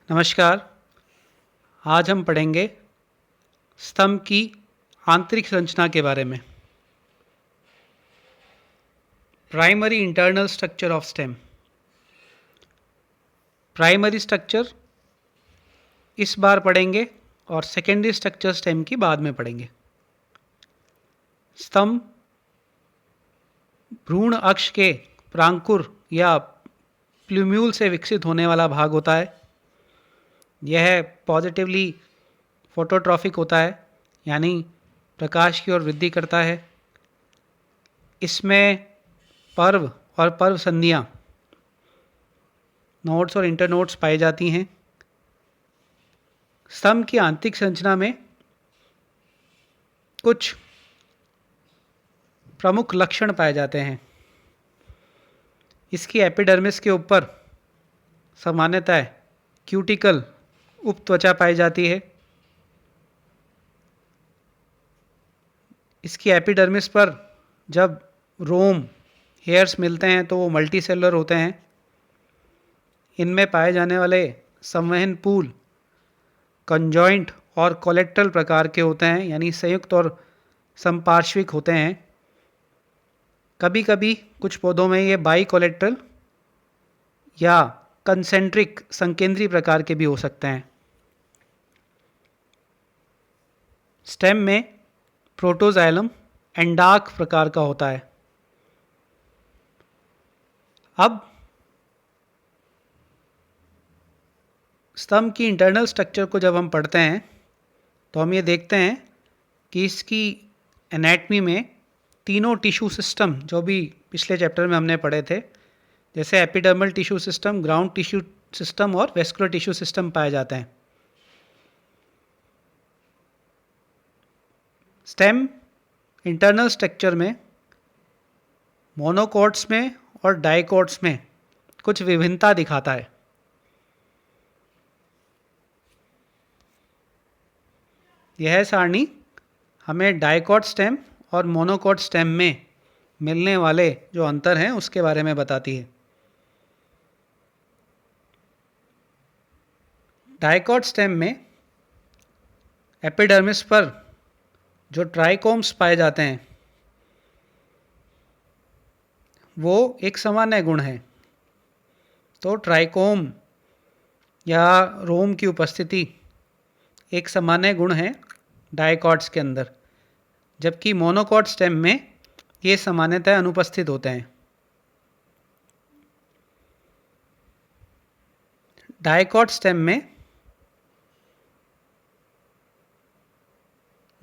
नमस्कार। आज हम पढ़ेंगे स्तंभ की आंतरिक संरचना के बारे में। Primary internal structure of stem. Primary structure इस बार पढ़ेंगे और सेकेंडरी स्ट्रक्चर स्टेम की बाद में पढ़ेंगे। स्तंभ भ्रूण अक्ष के प्रांकुर या प्लूम्यूल से विकसित होने वाला भाग होता है। यह पॉजिटिवली फोटोट्रॉफिक होता है, यानी प्रकाश की ओर वृद्धि करता है। इसमें पर्व और पर्व संधियाँ, नोड्स और इंटरनोड्स पाई जाती हैं। स्तंभ की आंतरिक संरचना में कुछ प्रमुख लक्षण पाए जाते हैं। इसकी एपिडर्मिस के ऊपर सामान्यतः क्यूटिकल उपत्वचा पाई जाती है। इसकी एपिडर्मिस पर जब रोम हेयर्स मिलते हैं तो वो मल्टीसेलुलर होते हैं। इनमें पाए जाने वाले संवहन पूल कंजॉइंट और कोलेक्टल प्रकार के होते हैं, यानी संयुक्त और संपार्श्विक होते हैं। कभी कभी कुछ पौधों में ये बाई कोलेक्टल या कंसेंट्रिक संकेंद्री प्रकार के भी हो सकते हैं। स्टेम में प्रोटोजाइलम एंडार्क प्रकार का होता है। अब स्तंभ की इंटरनल स्ट्रक्चर को जब हम पढ़ते हैं तो हम ये देखते हैं कि इसकी एनाटमी में तीनों टिश्यू सिस्टम, जो भी पिछले चैप्टर में हमने पढ़े थे, जैसे epidermal tissue system, ground tissue system और वेस्कुलर टिश्यू सिस्टम पाए जाते हैं। स्टेम इंटरनल स्ट्रक्चर में मोनोकॉट्स में और डाइकॉट्स में कुछ विभिन्नता दिखाता है। यह सारणी हमें डाइकॉट स्टेम और मोनोकॉट स्टेम में मिलने वाले जो अंतर हैं उसके बारे में बताती है। डाइकॉट स्टेम में एपिडर्मिस पर जो ट्राइकोम्स पाए जाते हैं वो एक सामान्य गुण है। तो ट्राइकोम या रोम की उपस्थिति एक सामान्य गुण है डाइकॉट्स के अंदर, जबकि मोनोकॉट स्टेम में ये सामान्यतः अनुपस्थित होते हैं। डाइकॉट स्टेम में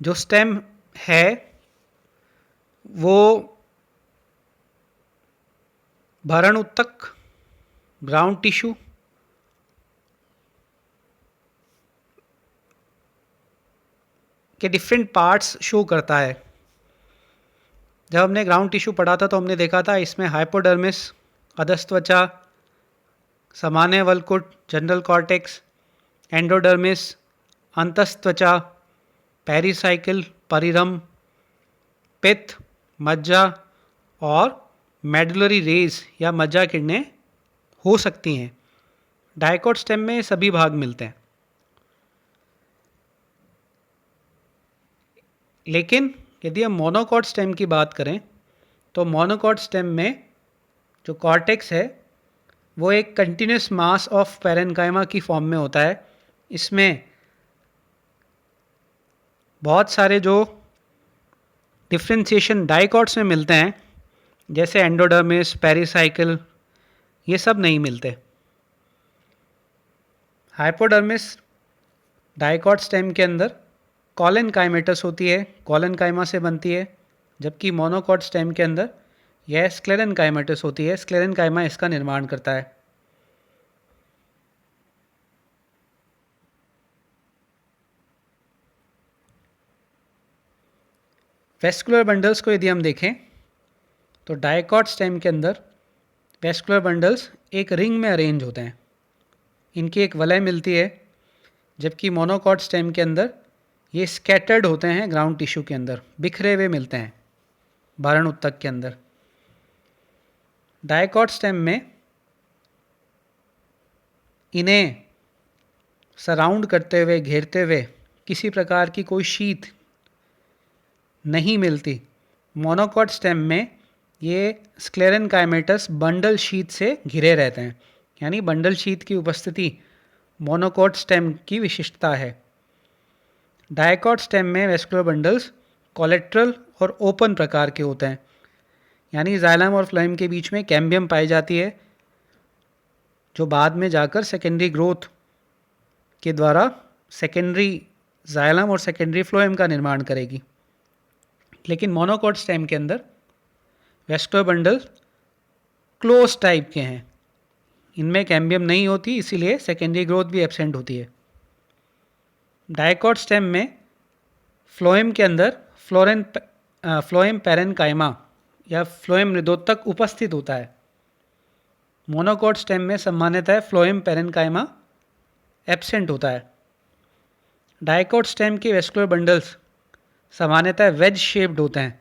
जो स्टेम है वो भरण ऊतक, ग्राउंड टिश्यू के डिफरेंट पार्ट्स शो करता है। जब हमने ग्राउंड टिश्यू पढ़ा था तो हमने देखा था इसमें हाइपोडर्मिस, अधस्त्वचा, सामान्य वल्कुट, जनरल कॉर्टेक्स, एंडोडर्मिस, अंतस्त्वचा, पेरिसाइकिल, परिरम, पित्त, मज्जा और मेडुलरी रेज या मज्जा किरणें हो सकती हैं। डाइकॉट स्टेम में सभी भाग मिलते हैं। लेकिन यदि हम मोनोकॉट स्टेम की बात करें तो मोनोकॉट स्टेम में जो कॉर्टेक्स है वो एक कंटिन्यूस मास ऑफ पैरेन्काइमा की फॉर्म में होता है। इसमें बहुत सारे जो डिफ्रेंशिएशन डाइकॉट्स में मिलते हैं, जैसे एंडोडर्मिस, पेरिसाइकिल, ये सब नहीं मिलते। हाइपोडर्मिस डाइकॉट स्टेम के अंदर कॉलेनकाइमेटस होती है, कॉलेनकाइमा से बनती है, जबकि मोनोकॉट स्टेम के अंदर यह स्क्लेरेनकाइमेटस होती है। स्क्लेरेनकाइमा इसका निर्माण करता है। वेस्कुलर बंडल्स को यदि हम देखें तो डाइकॉट स्टेम के अंदर वेस्कुलर बंडल्स एक रिंग में अरेंज होते हैं। इनकी एक वलय मिलती है, जबकि मोनोकॉट स्टेम के अंदर ये स्कैटर्ड होते हैं, ग्राउंड टिश्यू के अंदर बिखरे हुए मिलते हैं भरण ऊतक के अंदर। डाइकॉट स्टेम में इन्हें सराउंड करते हुए, घेरते हुए किसी प्रकार की कोई शीथ नहीं मिलती। मोनोकॉट स्टेम में ये स्क्लेरेनकाइमेटस बंडल शीथ से घिरे रहते हैं, यानी बंडल शीथ की उपस्थिति मोनोकॉट स्टेम की विशिष्टता है। डायकॉट स्टेम में वेस्कुलर बंडल्स कोलेट्रल और ओपन प्रकार के होते हैं, यानी जाइलम और फ्लोएम के बीच में कैम्बियम पाई जाती है, जो बाद में जाकर सेकेंडरी ग्रोथ के द्वारा सेकेंडरी जाइलम और सेकेंडरी फ्लोएम का निर्माण करेगी। लेकिन मोनोकॉट स्टेम के अंदर वेस्कुलर बंडल क्लोज टाइप के हैं, इनमें कैम्बियम नहीं होती, इसीलिए सेकेंडरी ग्रोथ भी एब्सेंट होती है। डायकॉट स्टेम में फ्लोएम के अंदर फ्लोएम पैरेनकाइमा या फ्लोएम मृदोतक उपस्थित होता है। मोनोकॉट स्टेम में सामान्यतः फ्लोएम पैरेनकाइमा एब्सेंट होता है। डायकॉट स्टेम के वेस्कुलर बंडल्स सामान्यतः वेज शेप्ड होते हैं,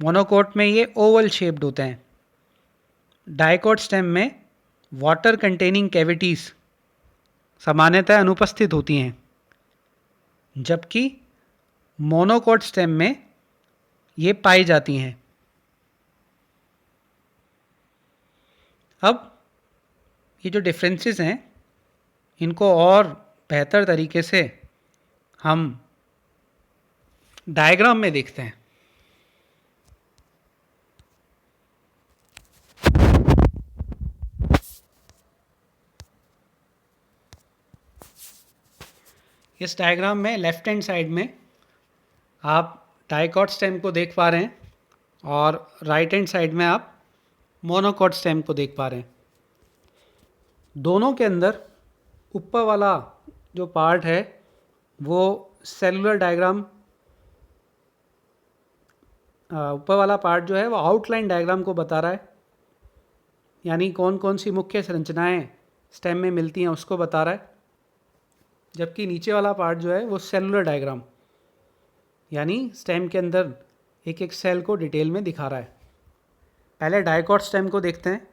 मोनोकॉट में ये ओवल शेप्ड होते हैं। डायकॉट स्टेम में वाटर कंटेनिंग कैविटीज़ सामान्यतः अनुपस्थित होती हैं, जबकि मोनोकॉट स्टेम में ये पाई जाती हैं। अब ये जो डिफरेंसेस हैं, इनको और बेहतर तरीके से हम डायग्राम में देखते हैं। इस डायग्राम में लेफ्ट हैंड साइड में आप डायकॉट स्टेम को देख पा रहे हैं और राइट हैंड साइड में आप मोनोकॉट स्टेम को देख पा रहे हैं। दोनों के अंदर ऊपर वाला जो पार्ट है वो सेलुलर डायग्राम, ऊपर वाला पार्ट जो है वो आउटलाइन डायग्राम को बता रहा है, यानी कौन कौन सी मुख्य संरचनाएं स्टेम में मिलती हैं उसको बता रहा है। जबकि नीचे वाला पार्ट जो है वो सेलुलर डायग्राम, यानी स्टेम के अंदर एक एक सेल को डिटेल में दिखा रहा है। पहले डायकॉट स्टेम को देखते हैं।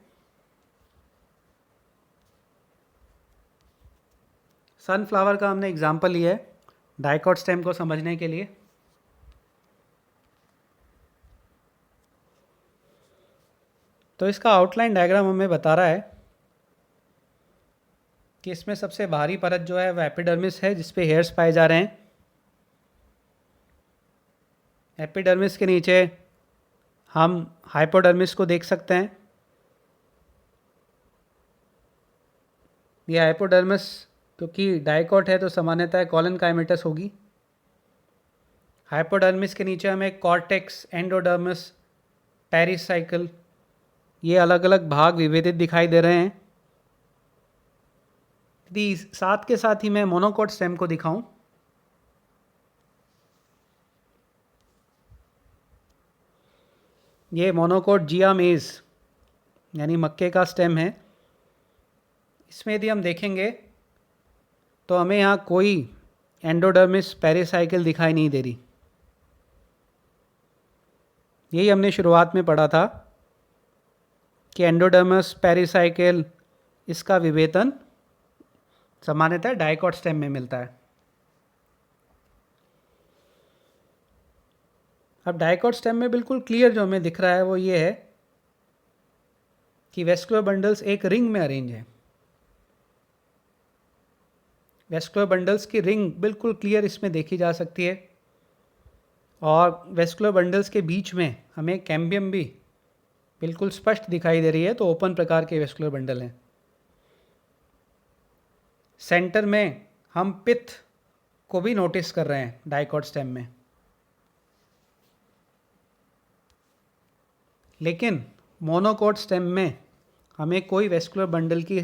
सनफ्लावर का हमने एग्जाम्पल लिया है डायकॉट स्टेम को समझने के लिए। तो इसका आउटलाइन डायग्राम हमें बता रहा है कि इसमें सबसे बाहरी परत जो है वह एपिडर्मिस है, जिसपे हेयर्स पाए जा रहे हैं। एपिडर्मिस के नीचे हम हाइपोडर्मिस को देख सकते हैं। यह हाइपोडर्मिस क्योंकि डायकॉट है तो सामान्यतः कॉलन काइमेटस होगी। हाइपोडर्मिस के नीचे हमें कॉर्टेक्स, एंडोडर्मिस, पेरिसाइकिल, ये अलग अलग भाग विभेदित दिखाई दे रहे हैं। यदि साथ के साथ ही मैं मोनोकॉट स्टेम को दिखाऊं, ये मोनोकॉट जिया मेज यानी मक्के का स्टेम है। इसमें यदि हम देखेंगे तो हमें यहाँ कोई एंडोडर्मिस, पेरिसाइकिल दिखाई नहीं दे रही। यही हमने शुरुआत में पढ़ा था कि एंडोडर्मिस, पेरिसाइकिल, इसका विभेदन सामान्यतः डायकॉट स्टेम में मिलता है। अब डायकॉट स्टेम में बिल्कुल क्लियर जो हमें दिख रहा है वो ये है कि वेस्कुलर बंडल्स एक रिंग में अरेंज है। वेस्कुलर बंडल्स की रिंग बिल्कुल क्लियर इसमें देखी जा सकती है और वेस्कुलर बंडल्स के बीच में हमें कैम्बियम भी बिल्कुल स्पष्ट दिखाई दे रही है, तो ओपन प्रकार के वेस्कुलर बंडल हैं। सेंटर में हम पित्त को भी नोटिस कर रहे हैं डायकॉट स्टेम में, लेकिन मोनोकॉट स्टेम में हमें कोई वेस्कुलर बंडल की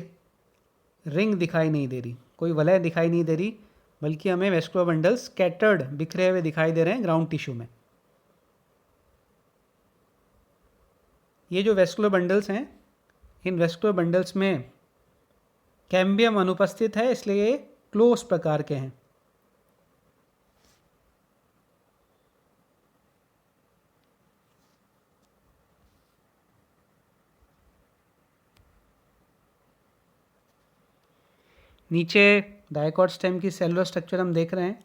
रिंग दिखाई नहीं दे रही, कोई वलय दिखाई नहीं दे रही, बल्कि हमें वेस्कुलर बंडल्स स्कैटर्ड, बिखरे हुए दिखाई दे रहे हैं ग्राउंड टिश्यू में। ये जो वेस्कुलर बंडल्स हैं, इन वेस्कुलर बंडल्स में कैम्बियम अनुपस्थित है, इसलिए ये क्लोज प्रकार के हैं। नीचे डायकॉट स्टेम की सेलुलर स्ट्रक्चर हम देख रहे हैं,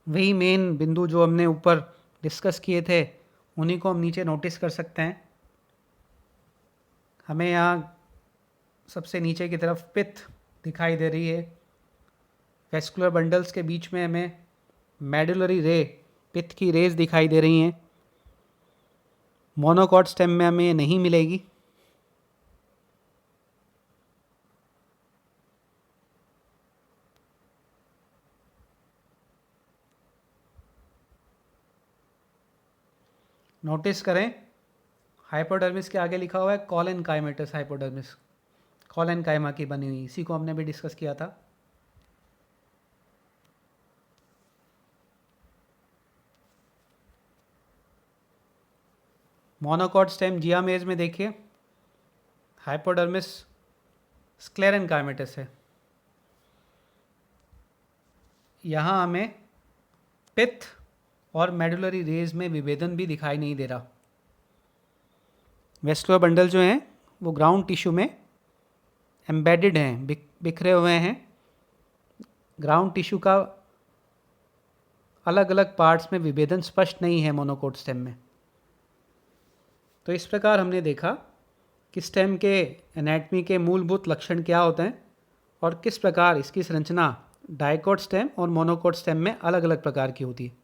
वही मेन बिंदु जो हमने ऊपर डिस्कस किए थे उन्हीं को हम नीचे नोटिस कर सकते हैं। हमें यहाँ सबसे नीचे की तरफ पित्त दिखाई दे रही है। वेस्कुलर बंडल्स के बीच में हमें मेडुलरी रे, पित्त की रेज दिखाई दे रही हैं। मोनोकॉट स्टेम में हमें ये नहीं मिलेगी। नोटिस करें हाइपोडर्मिस के आगे लिखा हुआ है कॉलेनकाइमेटस हाइपोडर्मिस, कॉलेनकाइमा की बनी हुई, इसी को हमने भी डिस्कस किया था। मोनोकॉट स्टेम जियामेज में देखिए हाइपोडर्मिस स्क्लेरेनकाइमेटस है। यहाँ हमें पित्त और मेडुलरी रेज में विभेदन भी दिखाई नहीं दे रहा। वेस्कुलर बंडल जो हैं वो ग्राउंड टिश्यू में एम्बेडेड हैं, बिखरे हुए हैं। ग्राउंड टिश्यू का अलग अलग पार्ट्स में विभेदन स्पष्ट नहीं है मोनोकोट स्टेम में। तो इस प्रकार हमने देखा कि स्टेम के एनाटमी के मूलभूत लक्षण क्या होते हैं और किस प्रकार इसकी संरचना डायकॉट स्टेम और मोनोकोट स्टेम में अलग अलग प्रकार की होती है।